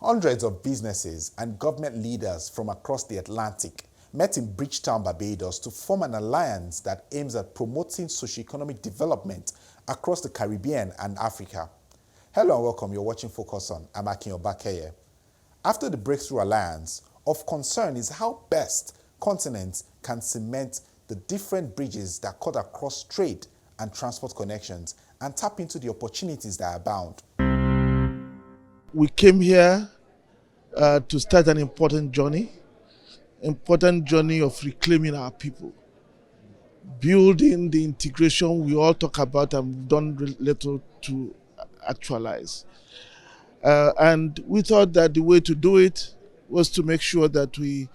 Hundreds of businesses and government leaders from across the Atlantic met in Bridgetown, Barbados to form an alliance that aims at promoting socio-economic development across the Caribbean and Africa. Hello and welcome, you're watching Focus On. I'm Akin Obakeye. After the Breakthrough Alliance, of concern is how best continents can cement the different bridges that cut across trade and transport connections and tap into the opportunities that abound. We came here to start an important journey of reclaiming our people, building the integration we all talk about and we've done little to actualize. And we thought that the way to do it was to make sure that we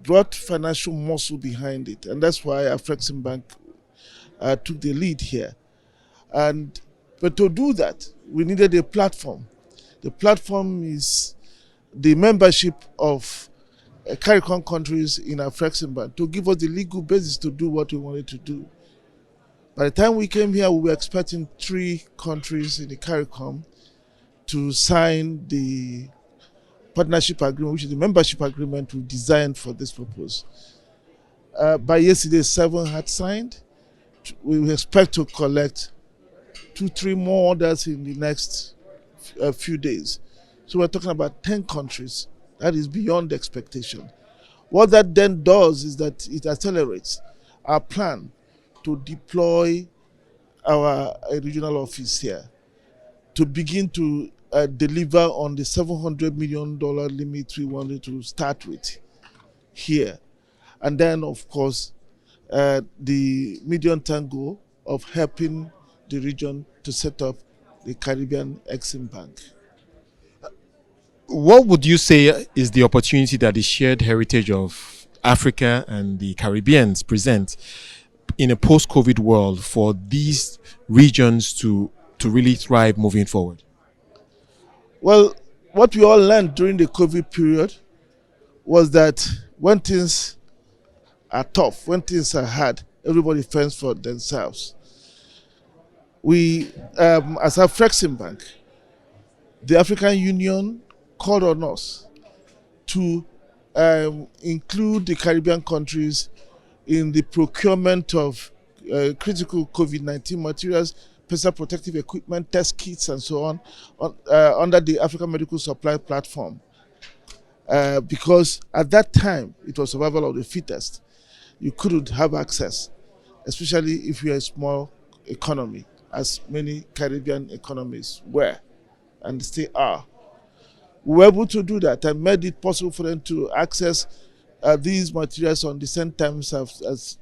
brought financial muscle behind it. And that's why AfriCaribbean took the lead here. But to do that, we needed a platform. The platform is the membership of CARICOM countries in AfriCaribbean to give us the legal basis to do what we wanted to do. By the time we came here, we were expecting 3 countries in the CARICOM to sign the partnership agreement, which is the membership agreement we designed for this purpose. By yesterday, 7 had signed. We expect to collect 2-3 more orders in the next few days. So we're talking about 10 countries. That is beyond expectation. What that then does is that it accelerates our plan to deploy our regional office here to begin to deliver on the $700 million limit we wanted to start with here. And then, of course, the medium-term goal of helping the region to set up the Caribbean Exim Bank. What would you say is the opportunity that the shared heritage of Africa and the Caribbeans present in a post-COVID world for these regions to really thrive moving forward? Well, what we all learned during the COVID period was that when things are tough, when things are hard, everybody fends for themselves. We, as AfriCaribbean, the African Union called on us to include the Caribbean countries in the procurement of critical COVID-19 materials, personal protective equipment, test kits, and so on under the African Medical Supply Platform. Because at that time, it was survival of the fittest. You couldn't have access, especially if you're a small economy, as many Caribbean economies were and still are. We were able to do that and made it possible for them to access these materials on the same terms as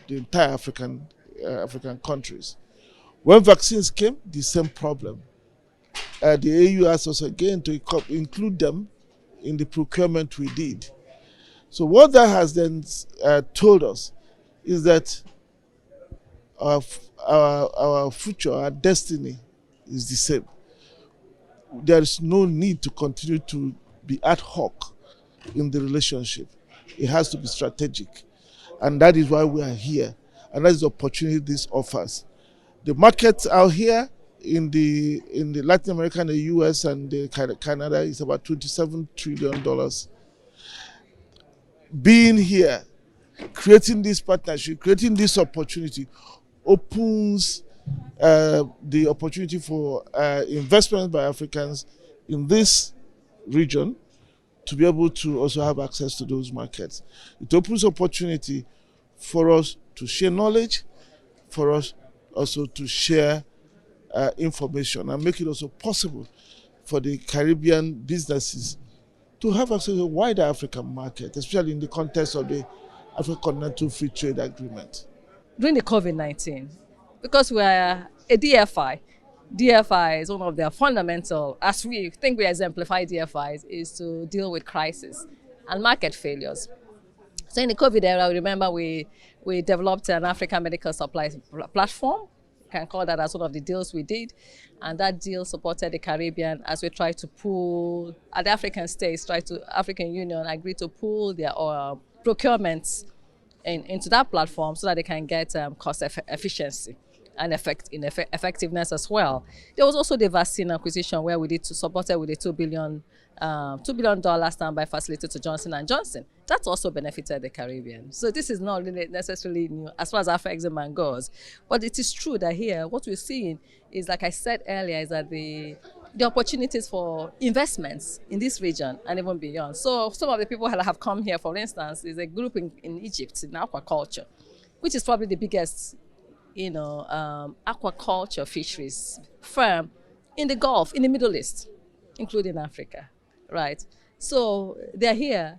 the entire African countries. When vaccines came, the same problem. The AU asked us again to include them in the procurement we did. So what that has then told us is that our future, our destiny is the same. There is no need to continue to be ad hoc in the relationship. It has to be strategic. And that is why we are here. And that is the opportunity this offers. The markets out here in the Latin America and the US and Canada is about $27 trillion. Being here, creating this partnership, creating this opportunity opens the opportunity for investment by Africans in this region to be able to also have access to those markets. It opens opportunity for us to share knowledge, for us also to share information and make it also possible for the Caribbean businesses to have access to a wider African market, especially in the context of the African Continental Free Trade Agreement. During the COVID-19, because we are a DFI is one of their fundamental, as we think we exemplify DFIs, is to deal with crisis and market failures. So in the COVID era, I remember we developed an African medical supplies platform. You can call that as one of the deals we did. And that deal supported the Caribbean as we tried to pool, at the African states, African Union agreed to pool their procurements into that platform so that they can get cost efficiency. and effectiveness as well. There was also the vaccine acquisition where we did to support it with a $2 billion standby facility to Johnson and Johnson. That's also benefited the Caribbean. So this is not really necessarily new as far as AfriCaribbean goes. But it is true that here, what we're seeing is, like I said earlier, is that the opportunities for investments in this region and even beyond. So some of the people that have come here, for instance, is a group in Egypt in aquaculture, which is probably the biggest, aquaculture fisheries firm in the Gulf, in the Middle East, including Africa, right? So they're here,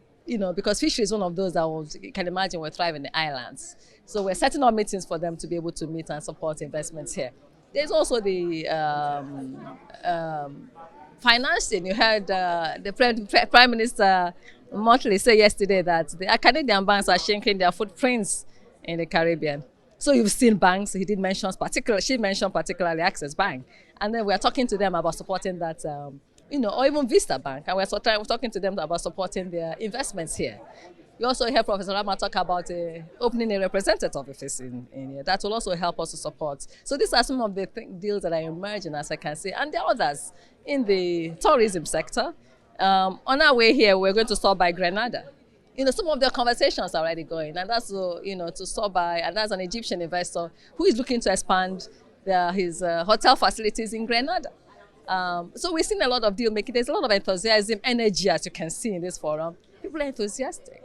because fishery is one of those that you can imagine will thrive in the islands. So we're setting up meetings for them to be able to meet and support investments here. There's also the financing. You heard the Prime Minister Motley say yesterday that the Canadian banks are shrinking their footprints in the Caribbean. So you've seen banks. She mentioned particularly Access Bank, and then we are talking to them about supporting that, or even Vista Bank, and we're talking to them about supporting their investments here. You also hear Professor Rama talk about opening a representative office in here. That will also help us to support. So these are some of the deals that are emerging, as I can see. And there are others in the tourism sector. On our way here, we're going to stop by Grenada. Some of the conversations are already going. And that's, to stop by. And that's an Egyptian investor who is looking to expand his hotel facilities in Grenada. So we've seen a lot of deal making. There's a lot of enthusiasm, energy, as you can see in this forum. People are enthusiastic,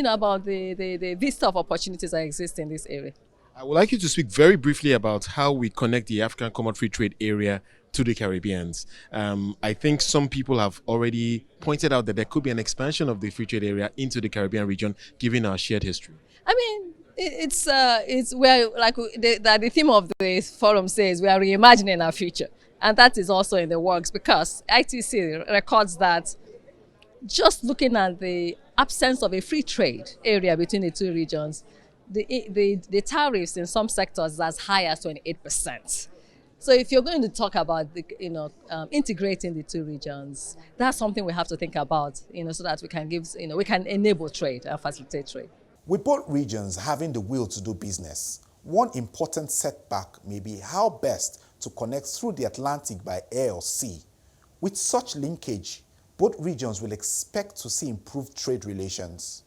about the vista of opportunities that exist in this area. I would like you to speak very briefly about how we connect the African Common Free Trade Area to the Caribbeans. I think some people have already pointed out that there could be an expansion of the free trade area into the Caribbean region, given our shared history. I mean, it's where, like the theme of the forum says, we are reimagining our future. And that is also in the works, because ITC records that just looking at the absence of a free trade area between the two regions, the tariffs in some sectors is as high as 28%. So if you're going to talk about integrating the two regions, that's something we have to think about, so that we can we can enable trade and facilitate trade. With both regions having the will to do business, one important setback may be how best to connect through the Atlantic by air or sea. With such linkage, both regions will expect to see improved trade relations.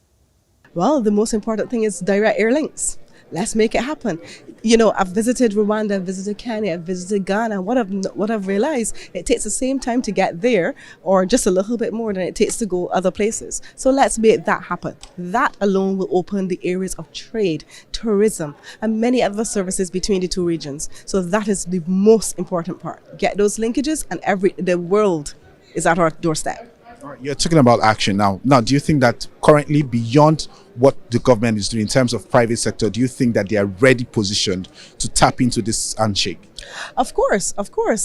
Well, the most important thing is direct air links. Let's make it happen. I've visited Rwanda, I've visited Kenya, I've visited Ghana. What I've realized, it takes the same time to get there, or just a little bit more than it takes to go other places. So let's make that happen. That alone will open the areas of trade, tourism, and many other services between the two regions. So that is the most important part. Get those linkages, and the world is at our doorstep. You're talking about action now. Now, do you think that currently, beyond what the government is doing in terms of private sector, do you think that they are ready positioned to tap into this handshake? Of course.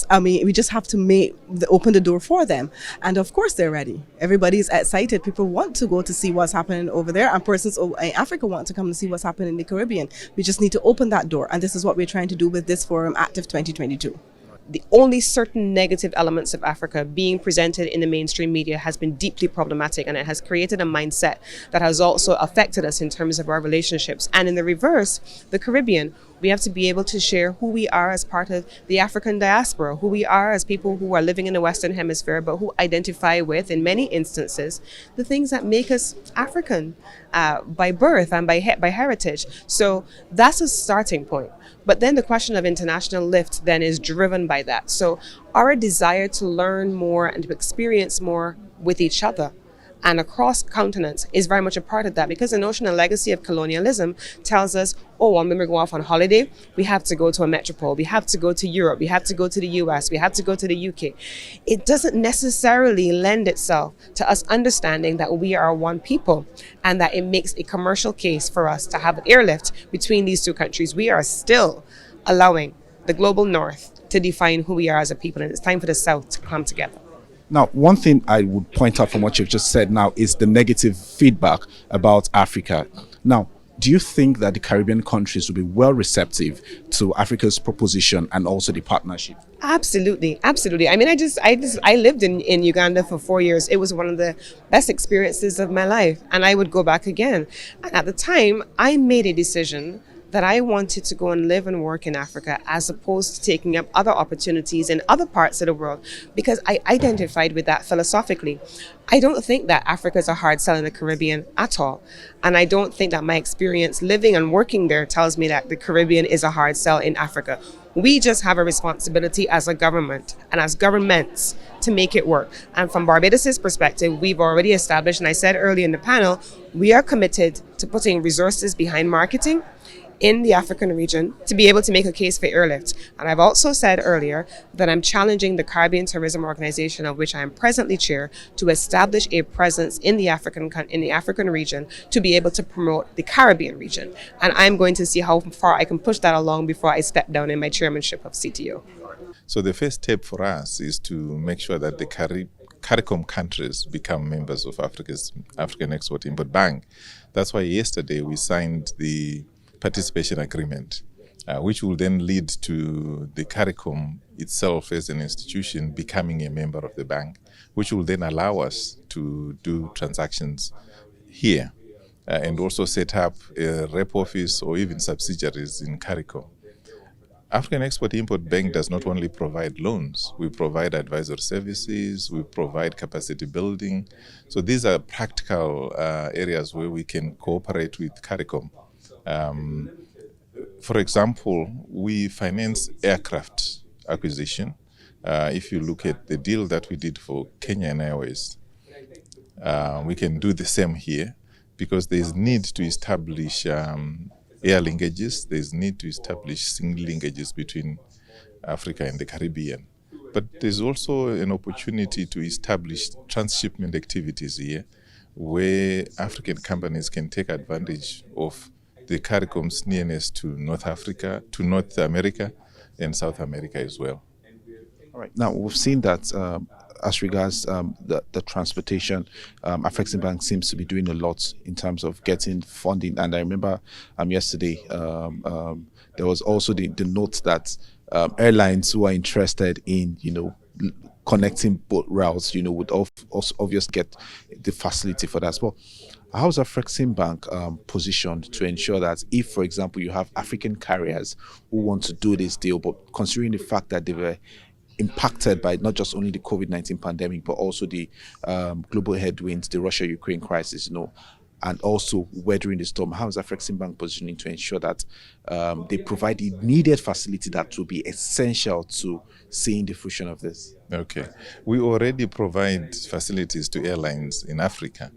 I mean, we just have to open the door for them. And of course they're ready. Everybody's excited. People want to go to see what's happening over there, and persons in Africa want to come and see what's happening in the Caribbean. We just need to open that door. And this is what we're trying to do with this forum, Active 2022. The only certain negative elements of Africa being presented in the mainstream media has been deeply problematic, and it has created a mindset that has also affected us in terms of our relationships. And in the reverse, the Caribbean, we have to be able to share who we are as part of the African diaspora, who we are as people who are living in the Western Hemisphere, but who identify with, in many instances, the things that make us African by birth and by heritage. So that's a starting point. But then the question of international lift then is driven by that. So our desire to learn more and to experience more with each other and across continents is very much a part of that, because the notion and legacy of colonialism tells us, when we go off on holiday, we have to go to a metropole, we have to go to Europe, we have to go to the US, we have to go to the UK. It doesn't necessarily lend itself to us understanding that we are one people, and that it makes a commercial case for us to have an airlift between these two countries. We are still allowing the global north to define who we are as a people, and it's time for the South to come together. Now, one thing I would point out from what you've just said now is the negative feedback about Africa. Now, do you think that the Caribbean countries will be well receptive to Africa's proposition and also the partnership? Absolutely. I mean, I lived in Uganda for 4 years. It was one of the best experiences of my life, and I would go back again. And at the time, I made a decision that I wanted to go and live and work in Africa as opposed to taking up other opportunities in other parts of the world, because I identified with that philosophically. I don't think that Africa is a hard sell in the Caribbean at all. And I don't think that my experience living and working there tells me that the Caribbean is a hard sell in Africa. We just have a responsibility as a government and as governments to make it work. And from Barbados' perspective, we've already established, and I said earlier in the panel, we are committed to putting resources behind marketing in the African region to be able to make a case for airlift. And I've also said earlier that I'm challenging the Caribbean Tourism Organization, of which I am presently chair, to establish a presence in the African region to be able to promote the Caribbean region. And I'm going to see how far I can push that along before I step down in my chairmanship of CTO. So the first step for us is to make sure that the CARICOM countries become members of African Export-Import Bank. That's why yesterday we signed the participation agreement, which will then lead to the CARICOM itself as an institution becoming a member of the bank, which will then allow us to do transactions here and also set up a rep office or even subsidiaries in CARICOM. African Export-Import Bank does not only provide loans, we provide advisory services, we provide capacity building. So these are practical areas where we can cooperate with CARICOM. For example, we finance aircraft acquisition. If you look at the deal that we did for Kenyan Airways, we can do the same here because there's need to establish air linkages, there's need to establish single linkages between Africa and the Caribbean. But there's also an opportunity to establish transshipment activities here where African companies can take advantage of the CARICOM's nearness to North Africa, to North America and South America as well. All right. Now, we've seen that as regards the transportation, AfriCaribbean Bank seems to be doing a lot in terms of getting funding. And I remember yesterday there was also the note that airlines who are interested in, connecting boat routes, would also obviously get the facility for that. But how is AfriCaribbean Bank positioned to ensure that if, for example, you have African carriers who want to do this deal, but considering the fact that they were impacted by not just only the COVID-19 pandemic, but also the global headwinds, the Russia-Ukraine crisis, and also weathering the storm, how is AfriCaribbean Bank positioning to ensure that they provide the needed facility that will be essential to seeing the fruition of this? Okay. We already provide facilities to airlines in Africa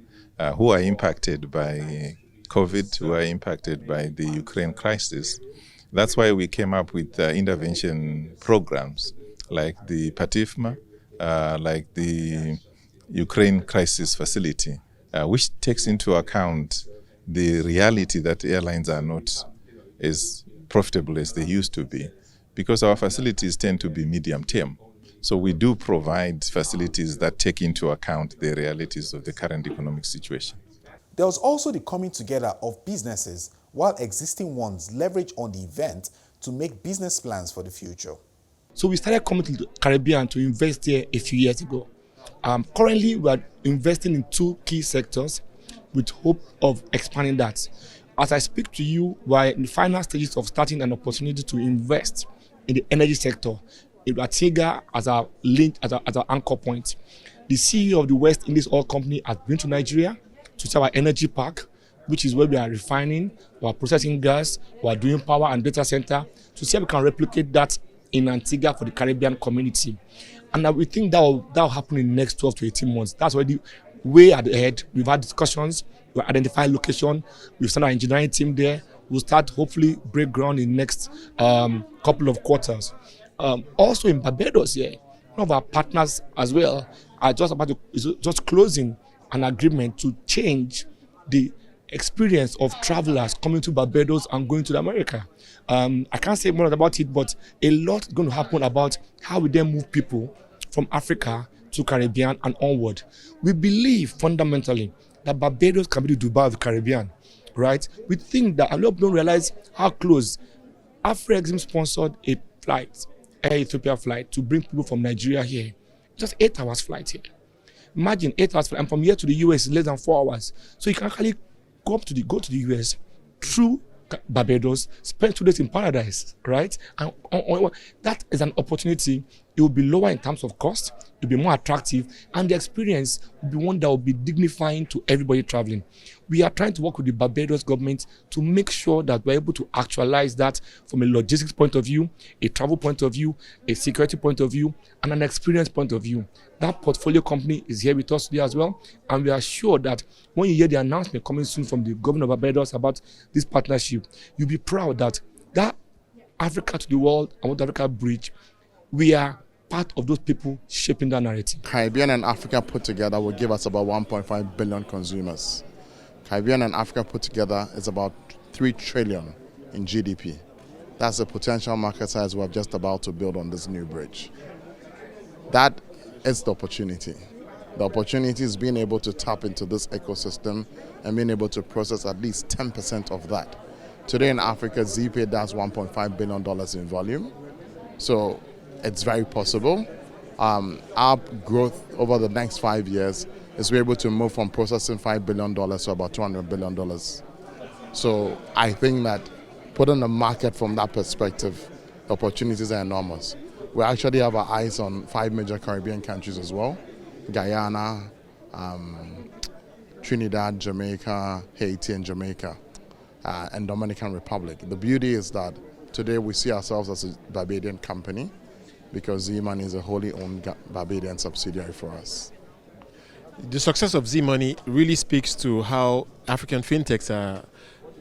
who are impacted by COVID, who are impacted by the Ukraine crisis. That's why we came up with intervention programs like the PATIFMA, like the Ukraine Crisis Facility, which takes into account the reality that airlines are not as profitable as they used to be, because our facilities tend to be medium term. So we do provide facilities that take into account the realities of the current economic situation. There was also the coming together of businesses, while existing ones leverage on the event to make business plans for the future. So we started coming to the Caribbean to invest here a few years ago. Currently, we are investing in 2 key sectors with hope of expanding that. As I speak to you, we're in the final stages of starting an opportunity to invest in the energy sector. Atiga as our link, as our anchor point. The CEO of the West Indies Oil Company has been to Nigeria to set our energy park, which is where we are refining, we are processing gas, we are doing power and data center, to see how we can replicate that in Antigua for the Caribbean community. And we think that will happen in the next 12 to 18 months. That's already way ahead. We've had discussions, we've identified location, we've sent our engineering team there. We'll start hopefully break ground in the next couple of quarters. Also in Barbados here, one of our partners as well are just closing an agreement to change the experience of travelers coming to Barbados and going to America. I can't say more about it, but a lot is going to happen about how we then move people from Africa to Caribbean and onward. We believe fundamentally that Barbados can be the Dubai of the Caribbean, right? We think that a lot of people don't realize how close. AfriCaribbean sponsored a flight, Air Ethiopia flight, to bring people from Nigeria here. Just 8 hours flight here. Imagine 8 hours flight, and from here to the US is less than 4 hours. So you can actually go to the US through Barbados, spend 2 days in paradise, right? And that is an opportunity. It will be lower in terms of cost, it will be more attractive, and the experience will be one that will be dignifying to everybody traveling. We are trying to work with the Barbados government to make sure that we're able to actualize that from a logistics point of view, a travel point of view, a security point of view, and an experience point of view. That portfolio company is here with us today as well, and we are sure that when you hear the announcement coming soon from the governor of Barbados about this partnership, you'll be proud that Africa to the world and World Africa Bridge, we are part of those people shaping that narrative. Caribbean and Africa put together will give us about 1.5 billion consumers. Caribbean and Africa put together is about 3 trillion in GDP. That's the potential market size we're just about to build on this new bridge. That is the opportunity. The opportunity is being able to tap into this ecosystem and being able to process at least 10% of that. Today in Africa, ZPay does $1.5 billion in volume. So it's very possible. Our growth over the next 5 years is we're able to move from processing $5 billion to about $200 billion. So I think that putting the market from that perspective, the opportunities are enormous. We actually have our eyes on 5 major Caribbean countries as well: Guyana, Trinidad, Jamaica, Haiti and Jamaica, and Dominican Republic. The beauty is that today we see ourselves as a Barbadian company because Z-Money is a wholly owned Barbadian subsidiary for us. The success of Z-Money really speaks to how African fintechs are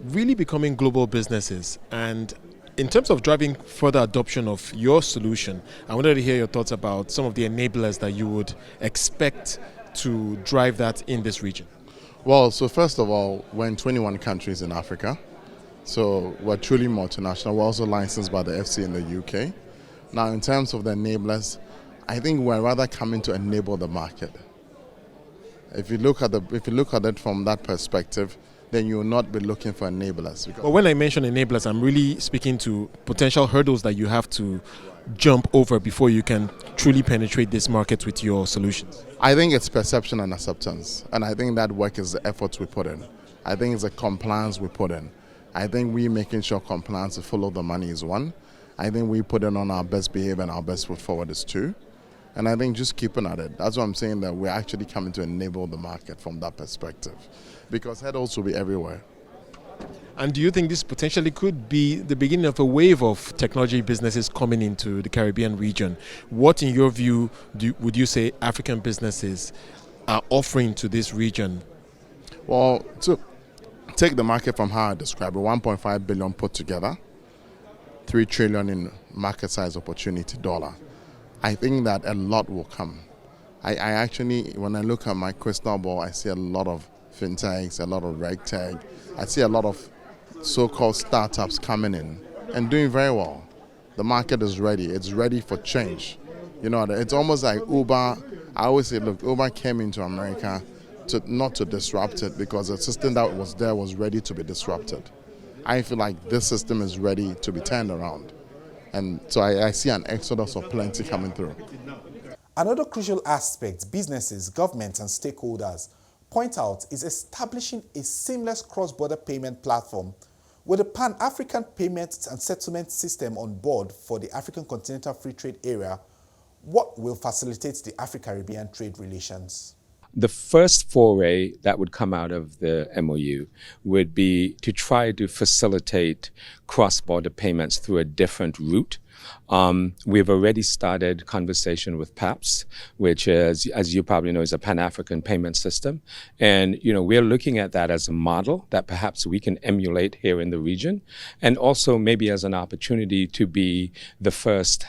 really becoming global businesses. And in terms of driving further adoption of your solution, I wanted to hear your thoughts about some of the enablers that you would expect to drive that in this region. Well, so first of all, we're in 21 countries in Africa. So we're truly multinational. We're also licensed by the FC in the UK. Now, in terms of the enablers, I think we're rather coming to enable the market. If you look at it from that perspective, then you will not be looking for enablers. But when I mention enablers, I'm really speaking to potential hurdles that you have to jump over before you can truly penetrate this market with your solutions. I think it's perception and acceptance. And I think that work is the efforts we put in. I think it's the compliance we put in. I think we making sure compliance to follow the money is one. I think we put in on our best behavior and our best foot forward is 2. And I think just keeping at it. That's what I'm saying, that we're actually coming to enable the market from that perspective. Because hurdles will be everywhere. And do you think this potentially could be the beginning of a wave of technology businesses coming into the Caribbean region? What, in your view, would you say African businesses are offering to this region? Well, to take the market from how I described it, 1.5 billion put together, 3 trillion in market size opportunity dollar. I think that a lot will come. I actually, when I look at my crystal ball, I see a lot of fintechs, a lot of regtech. I see a lot of so-called startups coming in and doing very well. The market is ready. It's ready for change. You know, it's almost like Uber. I always say, look, Uber came into America not to disrupt it, because the system that was there was ready to be disrupted. I feel like this system is ready to be turned around. And so I see an exodus of plenty coming through. Another crucial aspect businesses, governments, and stakeholders point out is establishing a seamless cross-border payment platform with a Pan-African payments and settlement system on board for the African Continental Free Trade Area. What will facilitate the AfriCaribbean trade relations? The first foray that would come out of the MOU would be to try to facilitate cross-border payments through a different route. We've already started conversation with PAPS, which is, as you probably know, is a Pan-African payment system. And, we're looking at that as a model that perhaps we can emulate here in the region, and also maybe as an opportunity to be the first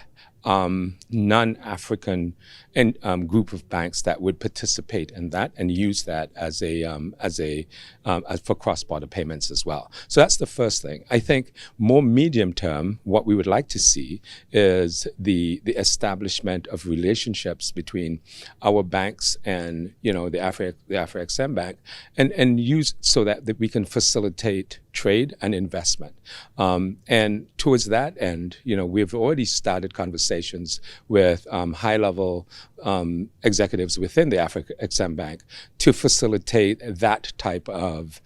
non-African group of banks that would participate in that and use that as for cross-border payments as well. So that's the first thing. I think more medium term, what we would like to see is the establishment of relationships between our banks and the AfriXM Bank, and use so that we can facilitate trade and investment. And towards that end, we've already started conversations with high-level executives within the Afrexim Bank to facilitate that type of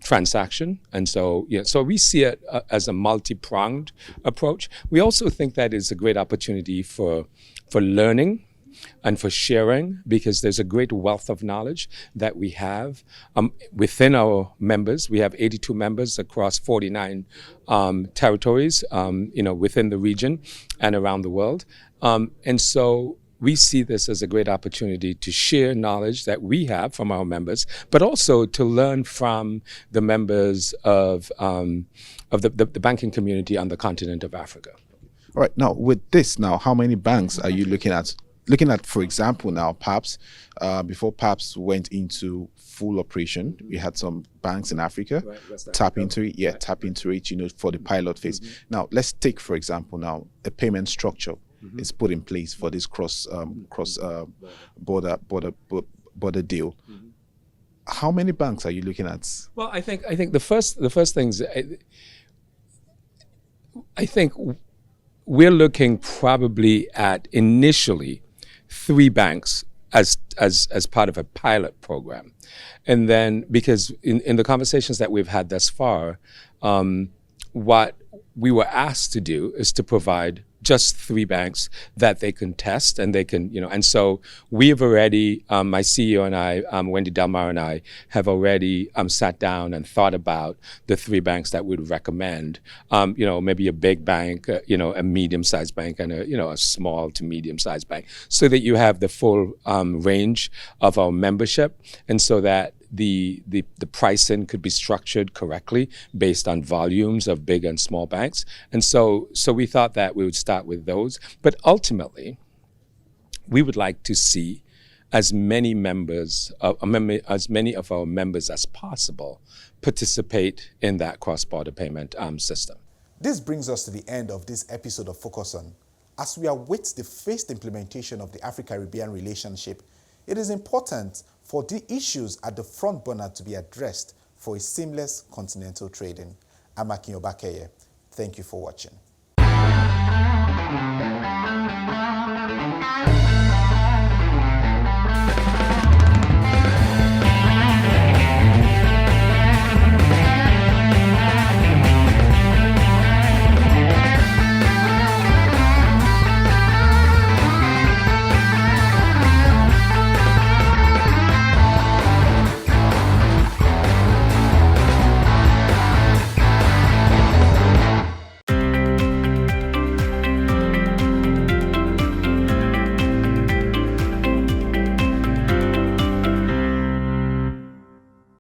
transaction. And so we see it as a multi-pronged approach. We also think that is a great opportunity for learning and for sharing, because there's a great wealth of knowledge that we have within our members. We have 82 members across 49 territories, within the region and around the world. And so we see this as a great opportunity to share knowledge that we have from our members, but also to learn from the members of the banking community on the continent of Africa. All right. Now, with this, how many banks are you looking at? Looking at, for example, now PAPS, before PAPS went into full operation, we had some banks in Africa tap into it, for the pilot phase. Now, let's take, for example, now a payment structure is put in place for this cross border deal. How many banks are you looking at? Well, I think the first things, I think we're looking probably at initially 3 banks as part of a pilot program. And then, because in the conversations that we've had thus far, what we were asked to do is to provide just 3 banks that they can test, and they can, and so we have already, my CEO and I, Wendy Delmar and I, have already sat down and thought about the 3 banks that we'd recommend. Maybe a big bank, a medium-sized bank, and a small to medium-sized bank, so that you have the full range of our membership, and so that the pricing could be structured correctly based on volumes of big and small banks. And so we thought that we would start with those. But ultimately, we would like to see as many of our members as possible participate in that cross-border payment system. This brings us to the end of this episode of Focus On. As we await the phased implementation of the AfriCaribbean relationship, it is important for the issues at the front burner to be addressed for a seamless continental trading. I'm Akin Obakeye. Thank you for watching.